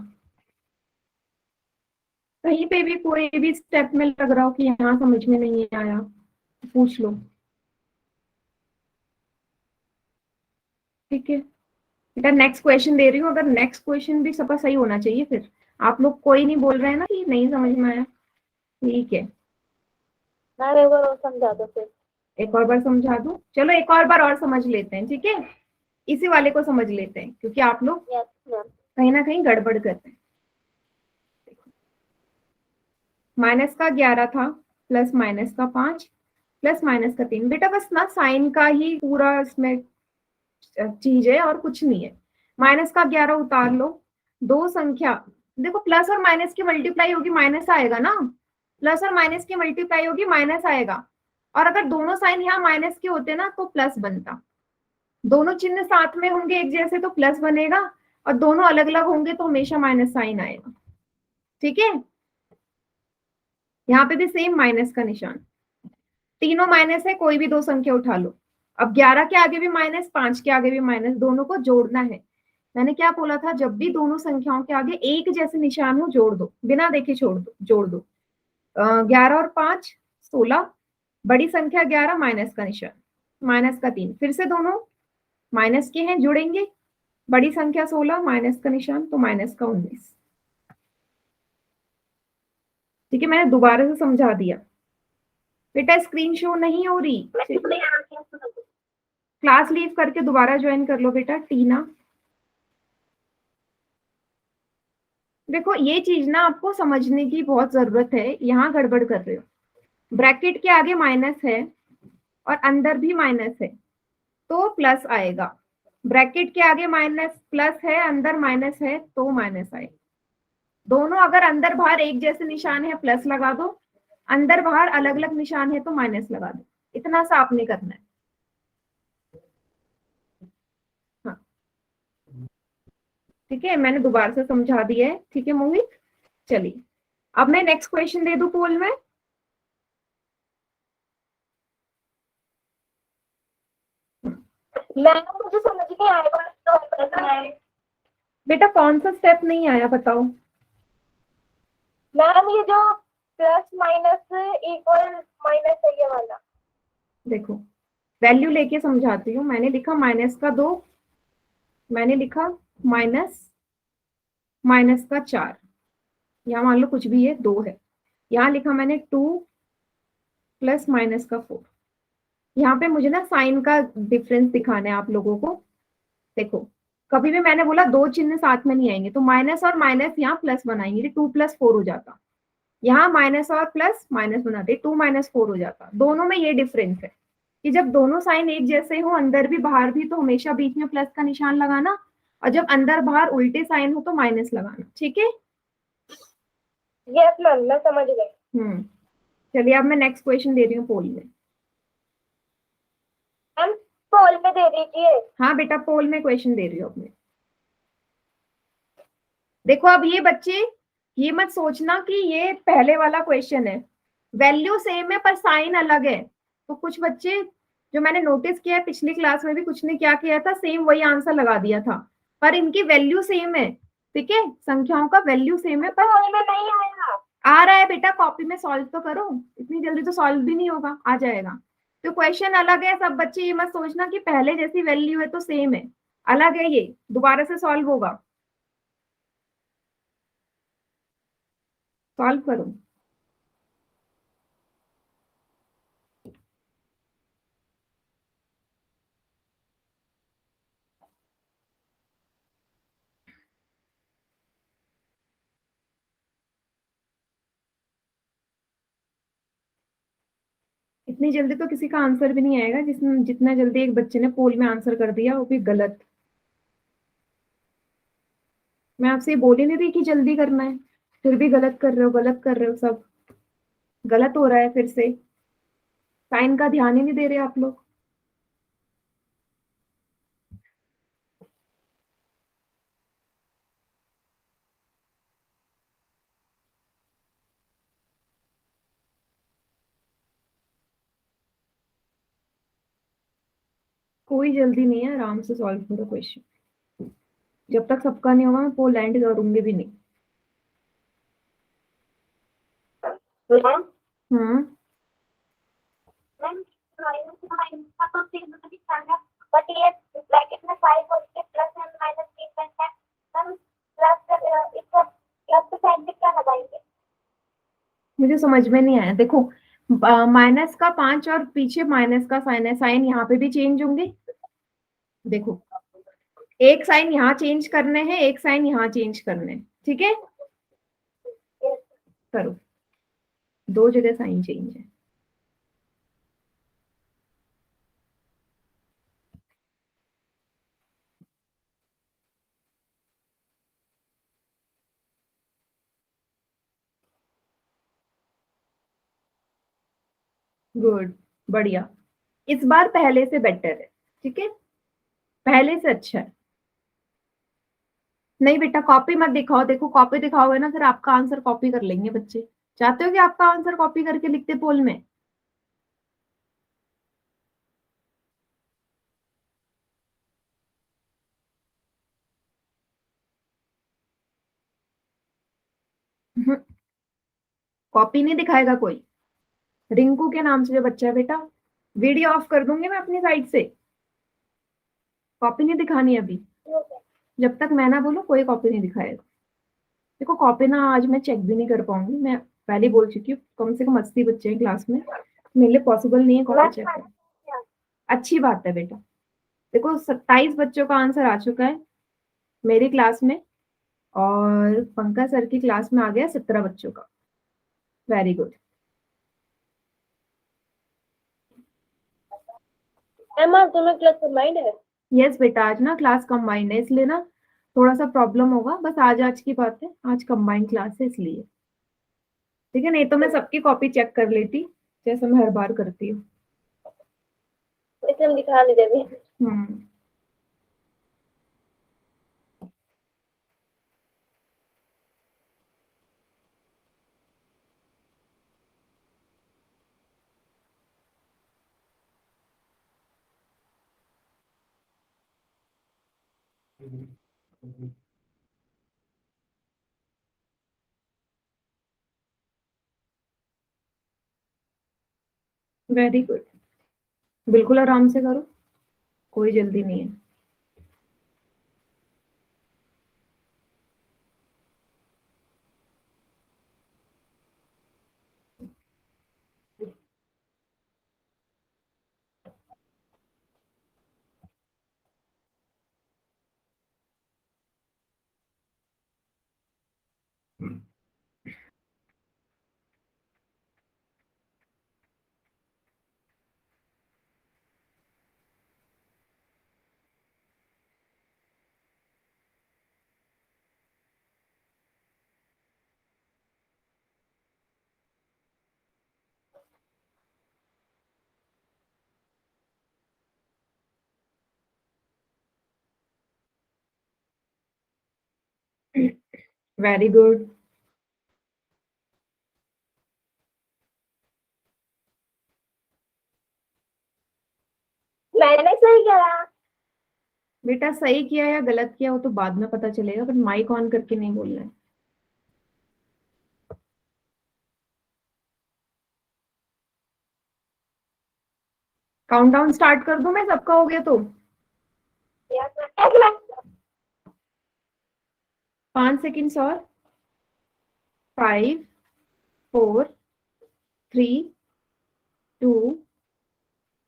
कहीं पे भी कोई भी स्टेप में लग रहा हो कि यहाँ समझ में नहीं आया, पूछ लो, ठीक है बेटा। नेक्स्ट क्वेश्चन दे रही हूँ, अगर नेक्स्ट क्वेश्चन भी सबका सही होना चाहिए। फिर आप लोग कोई नहीं बोल रहे हैं ना कि नहीं समझ में आया, ठीक है। मैम एक बार और समझा दो फिर। एक और बार समझा दूं, चलो एक और बार और समझ लेते हैं, ठीक है। इसी वाले को समझ लेते हैं, क्योंकि आप लोग यस मैम। कहीं ना कहीं गड़बड़ करते हैं। -11 था, प्लस -5 प्लस -3। बेटा बस ना साइन का ही पूरा इसमें चीज है और कुछ नहीं है। -11 उतार लो, दो संख्या, देखो प्लस और माइनस की मल्टीप्लाई होगी माइनस आएगा ना, प्लस और माइनस की मल्टीप्लाई होगी माइनस आएगा। और अगर दोनों साइन यहाँ माइनस के होते ना तो प्लस बनता, दोनों चिन्ह साथ में होंगे एक जैसे तो प्लस बनेगा, और दोनों अलग अलग होंगे तो हमेशा माइनस साइन आएगा, ठीक है। यहाँ पे भी सेम माइनस का निशान, तीनों माइनस है, कोई भी दो संख्या उठा लो। अब 11 के आगे भी माइनस, 5 के आगे भी माइनस, दोनों को जोड़ना है। मैंने क्या बोला था, जब भी दोनों संख्याओं के आगे एक जैसे निशान हो जोड़ दो, बिना देखे जोड़ दो। 11 और 5 16, बड़ी संख्या 11, माइनस का निशान, माइनस का 3, फिर से दोनों माइनस के हैं, जुड़ेंगे, बड़ी संख्या 16, माइनस का निशान, तो माइनस का 19, ठीक है। मैंने दोबारा से समझा दिया बेटा, स्क्रीन शो नहीं हो रही, क्लास लीव करके दोबारा ज्वाइन कर लो बेटा। टीना, देखो ये चीज ना आपको समझने की बहुत जरूरत है, यहाँ गड़बड़ कर रहे हो। ब्रैकेट के आगे माइनस है और अंदर भी माइनस है तो प्लस आएगा, ब्रैकेट के आगे माइनस प्लस है, अंदर माइनस है तो माइनस आएगा। दोनों अगर अंदर बाहर एक जैसे निशान है प्लस लगा दो, अंदर बाहर अलग अलग निशान है तो माइनस लगा दो, इतना सा आपने करना है। ठीक है, मैंने दोबारा से समझा दिया है। ठीक है मोहित, चलिए अब मैं नेक्स्ट क्वेश्चन दे दूं पोल में। मैम मुझे समझ नहीं आएगा तो मैम। बेटा कौन सा स्टेप नहीं आया बताओ। मैम ये जो प्लस माइनस इक्वल माइनस है ये वाला। देखो वैल्यू लेके समझाती हूँ। मैंने लिखा -2, मैंने लिखा माइनस -4, यहाँ मान लो कुछ भी है 2 है। यहाँ लिखा मैंने 2 प्लस -4। यहाँ पे मुझे ना साइन का डिफरेंस दिखाना है आप लोगों को। देखो कभी भी मैंने बोला दो चिन्ह साथ में नहीं आएंगे, तो माइनस और माइनस यहाँ प्लस बनाएंगे, 2 + 4 हो जाता। यहाँ माइनस और प्लस माइनस बनाते 2 - 4 हो जाता। दोनों में ये डिफरेंस है कि जब दोनों साइन एक जैसे हो, अंदर भी बाहर भी, तो हमेशा बीच में प्लस का निशान लगाना, और जब अंदर बाहर उल्टे साइन हो तो माइनस लगाना। ठीक है, यस मैम मैं समझ गई। चलिए अब मैं नेक्स्ट क्वेश्चन दे रही हूँ पोल में। मैम पोल पे दे दीजिए। हाँ बेटा पोल में क्वेश्चन दे रही हूँ अपने। देखो अब ये बच्चे ये मत सोचना कि ये पहले वाला क्वेश्चन है, वैल्यू सेम है पर साइन अलग है। तो कुछ बच्चे जो मैंने नोटिस किया है पिछली क्लास में भी, कुछ ने क्या किया था, सेम वही आंसर लगा दिया था, पर इनकी वैल्यू सेम है। ठीक है, संख्याओं का वैल्यू सेम है, पर पोल में नहीं आएगा। आ रहा है बेटा, कॉपी में सॉल्व तो करो, इतनी जल्दी तो सॉल्व भी नहीं होगा, आ जाएगा। तो क्वेश्चन अलग है सब बच्चे, ये मत सोचना कि पहले जैसी वैल्यू है तो सेम है, अलग है, ये दोबारा से सॉल्व होगा। सॉल्व करो। इतनी जल्दी तो किसी का आंसर भी नहीं आएगा, जिसने जितना जल्दी एक बच्चे ने पोल में आंसर कर दिया, वो भी गलत। मैं आपसे ये बोल ही नहीं रही कि जल्दी करना है, फिर भी गलत कर रहे हो, गलत कर रहे हो, सब गलत हो रहा है फिर से। साइन का ध्यान ही नहीं दे रहे आप लोग। कोई जल्दी नहीं है, आराम से सॉल्व करो क्वेश्चन। जब तक सबका नहीं होगा मैं पोल लैंड करूंगी भी नहीं। मैम हम्म मैम माइनस माइनस का तो चिन्ह दिखा है, बट ये ब्रैकेट में 5 और के प्लस एंड माइनस सीक्वेंस है। हम प्लस इसको प्लस के साइन पे क्या लगाएंगे। मुझे समझ में नहीं आया। देखो माइनस का 5 और पीछे माइनस का साइन है, साइन यहाँ पे भी चेंज होंगे। देखो एक साइन यहाँ चेंज करने हैं, एक साइन यहाँ चेंज करने हैं। ठीक है, करो, दो जगह साइन चेंज है। गुड, बढ़िया, इस बार पहले से बेटर है। ठीक है, पहले से अच्छा है। नहीं बेटा कॉपी मत दिखाओ, देखो कॉपी दिखाओगे ना फिर आपका आंसर कॉपी कर लेंगे बच्चे। चाहते हो कि आपका आंसर कॉपी करके लिखते पोल में। कॉपी नहीं दिखाएगा कोई। रिंकू के नाम से जो बच्चा है बेटा, वीडियो ऑफ कर दूंगी मैं अपनी साइड से। कॉपी नहीं दिखानी अभी, जब तक मैं ना बोलूं कोई कॉपी नहीं दिखाएगा। देखो कॉपी ना आज मैं चेक भी नहीं कर पाऊंगी, मैं पहले ही बोल चुकी हूँ, कम से कम 80 बच्चे हैं क्लास में, मेरे लिए पॉसिबल नहीं है कॉपी चेक करना। अच्छी बात है बेटा। देखो 27 बच्चों का आंसर आ चुका है मेरी क्लास में, और पंकज सर की क्लास में आ गया 17 बच्चों का। Very good. मैम आज दोनों क्लास कंबाइंड है। यस बेटा, आज ना क्लास कंबाइंड है, इसलिए ना थोड़ा सा प्रॉब्लम होगा, बस आज की बात है, आज कंबाइंड क्लास है इसलिए। ठीक है, नहीं तो मैं सबकी कॉपी चेक कर लेती जैसे मैं हर बार करती हूँ। इसे हम दिखा नहीं देंगे। हम्म वेरी गुड, बिल्कुल आराम से करो, कोई जल्दी नहीं है। Very good. मैंने सही करा। बेटा सही किया या गलत किया वो तो बाद में पता चलेगा, पर माइक ऑन करके नहीं बोलना है। काउंटडाउन स्टार्ट कर दूं मैं, सबका हो गया तो? 5 सेकेंड्स और। 5 4 3 2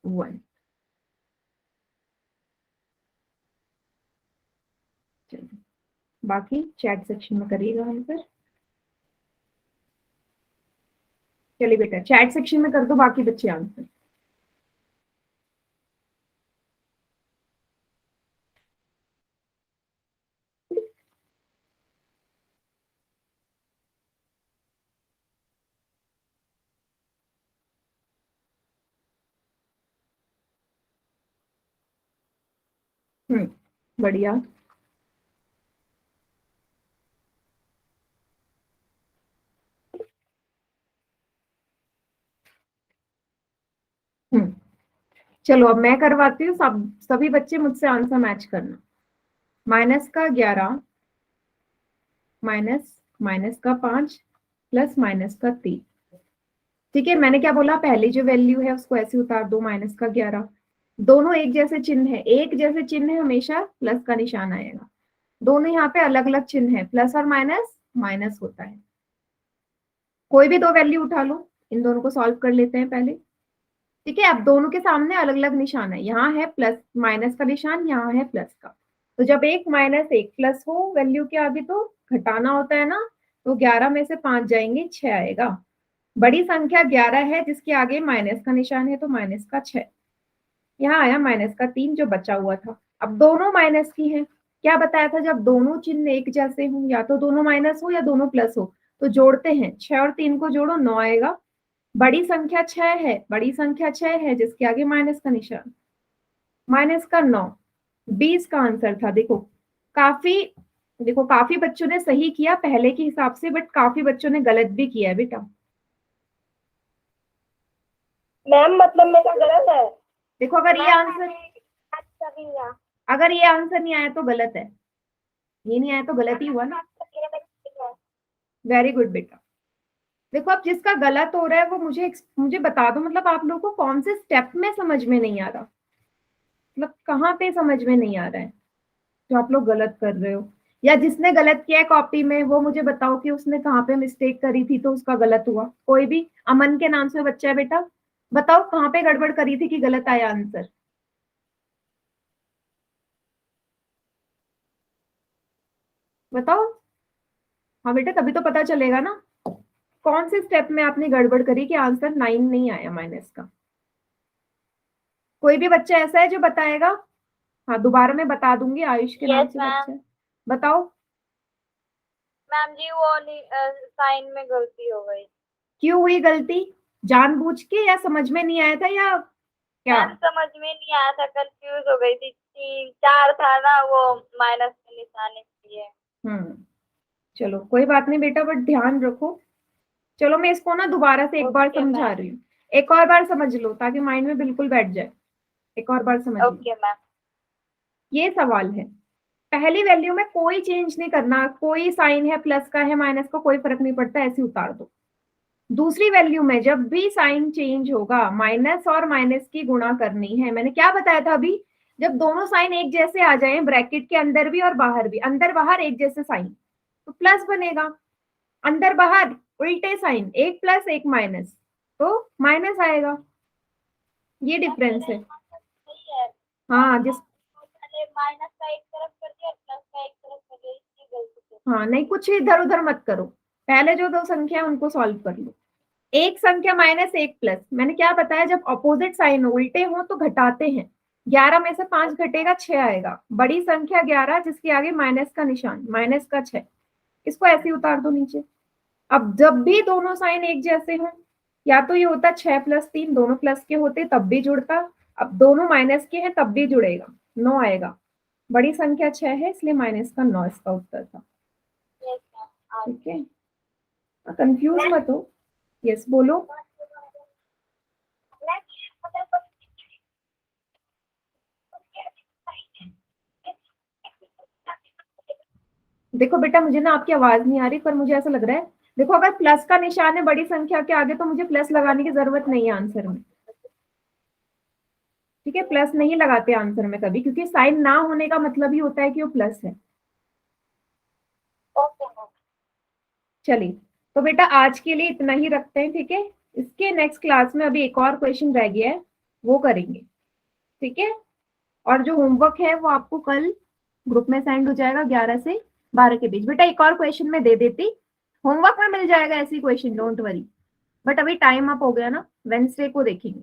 1। चलिए, बाकी चैट सेक्शन में करिएगा आंसर। चलिए बेटा चैट सेक्शन में कर दो बाकी बच्चे आंसर। बढ़िया। चलो अब मैं करवाती हूँ, सभी बच्चे मुझसे आंसर मैच करना। -11 -5 प्लस -3। ठीक है, मैंने क्या बोला, पहली जो वैल्यू है उसको ऐसे उतार दो, -11। दोनों एक जैसे चिन्ह है, एक जैसे चिन्ह है हमेशा प्लस का निशान आएगा। दोनों यहाँ पे अलग अलग चिन्ह है, प्लस और माइनस, माइनस होता है। कोई भी दो वैल्यू उठा लो, इन दोनों को सॉल्व कर लेते हैं पहले। ठीक है, अब दोनों के सामने अलग अलग निशान है, यहाँ है प्लस माइनस का निशान, यहाँ है प्लस का। तो जब एक माइनस एक प्लस हो वैल्यू के आगे तो घटाना होता है ना, तो 11 में से 5 जाएंगे, 6 आएगा। बड़ी संख्या 11 है जिसके आगे माइनस का निशान है, तो माइनस का 6। यहाँ आया -3 जो बचा हुआ था। अब दोनों माइनस की है, क्या बताया था, जब दोनों चिन्ह एक जैसे हों, या तो दोनों माइनस हो या दोनों प्लस हो, तो जोड़ते हैं, 6 और 3 को जोड़ो 9 आएगा। बड़ी संख्या 6 है, बड़ी संख्या 6 है जिसके आगे माइनस का निशान, -9। 20 का आंसर था। काफी बच्चों ने सही किया पहले के हिसाब से, बट काफी बच्चों ने गलत भी किया है बेटा। मैम मतलब मेरा गलत है? देखो अगर ये आंसर नहीं आया तो गलत है, ये नहीं आया तो गलत ही हुआ ना। वेरी गुड बेटा। देखो अब जिसका गलत हो रहा है वो मुझे बता दो, मतलब आप लोगों को कौन से स्टेप में समझ में नहीं आ रहा, मतलब कहाँ पे समझ में नहीं आ रहा है जो आप लोग गलत कर रहे हो, या जिसने गलत किया है कॉपी में वो मुझे बताओ कि उसने कहाँ पे मिस्टेक करी थी तो उसका गलत हुआ। कोई भी, अमन के नाम से बच्चा है बेटा, बताओ कहाँ पे गड़बड़ करी थी कि गलत आया आंसर, बताओ। हाँ बेटा तभी तो पता चलेगा ना कौन से स्टेप में आपने गड़बड़ करी कि आंसर 9 नहीं आया माइनस का। कोई भी बच्चा ऐसा है जो बताएगा? हाँ दोबारा मैं बता दूंगी, आयुष के नाम से बच्चा है, बताओ। मैम जी वो साइन में गलती हो गई। क्यों हुई गलती, जानबूझ के या समझ में नहीं आया था या क्या? मैम समझ में नहीं आया था, कंफ्यूज हो गई थी, 4 था ना वो माइनस के निशान इसलिए। चलो कोई बात नहीं बेटा, बट ध्यान रखो। चलो मैं इसको ना दोबारा से एक बार समझा रही हूँ, एक और बार समझ लो ताकि माइंड में बिल्कुल बैठ जाए। एक और बार समझ लो। Okay ma'am. ये सवाल है, पहली वैल्यू में कोई चेंज नहीं करना, कोई साइन है प्लस का है माइनस का कोई फर्क नहीं पड़ता, ऐसे उतार दो। दूसरी वैल्यू में जब भी साइन चेंज होगा माइनस और माइनस की गुणा करनी है। मैंने क्या बताया था अभी, जब दोनों साइन एक जैसे आ जाएं, ब्रैकेट के अंदर भी और बाहर भी, अंदर बाहर एक जैसे साइन, तो प्लस बनेगा। अंदर बाहर उल्टे साइन, एक प्लस एक माइनस, तो माइनस आएगा। ये डिफरेंस है। हाँ जिस माइनस का एक तरफ कर दिया, प्लस का एक तरफ कर दिया, इसकी गलती से। हाँ नहीं, कुछ इधर उधर मत करो, पहले जो दो संख्या है उनको सॉल्व कर लो। एक संख्या माइनस एक प्लस, मैंने क्या बताया, जब अपोजिट साइन उल्टे हो तो घटाते हैं। 11 में से 5 घटेगा 6 आएगा। बड़ी संख्या 11 जिसके आगे माइनस का निशान, माइनस का 6, इसको ऐसे ही उतार दो नीचे। अब जब भी दोनों साइन एक जैसे हों, या तो ये होता 6 + 3, दोनों प्लस के होते तब भी जुड़ता, अब दोनों माइनस के हैं तब भी जुड़ेगा, 9 आएगा। बड़ी संख्या 6 है इसलिए माइनस का 9 इसका उत्तर था। ठीक है, कंफ्यूज मत हो। यस बोलो। देखो बेटा, मुझे ना आपकी आवाज नहीं आ रही, पर मुझे ऐसा लग रहा है, देखो अगर प्लस का निशान है बड़ी संख्या के आगे तो मुझे प्लस लगाने की जरूरत नहीं है आंसर में। ठीक है, प्लस नहीं लगाते आंसर में कभी, क्योंकि साइन ना होने का मतलब ही होता है कि वो प्लस है। चलिए, तो बेटा आज के लिए इतना ही रखते हैं, ठीक है। इसके नेक्स्ट क्लास में अभी एक और क्वेश्चन रह गया है, वो करेंगे, ठीक है। और जो होमवर्क है वो आपको कल ग्रुप में सेंड हो जाएगा 11 से 12 के बीच। बेटा एक और क्वेश्चन में दे देती, होमवर्क में मिल जाएगा ऐसी क्वेश्चन, डोंट वरी, बट अभी टाइम अप हो गया ना, वेडनेसडे को देखेंगे।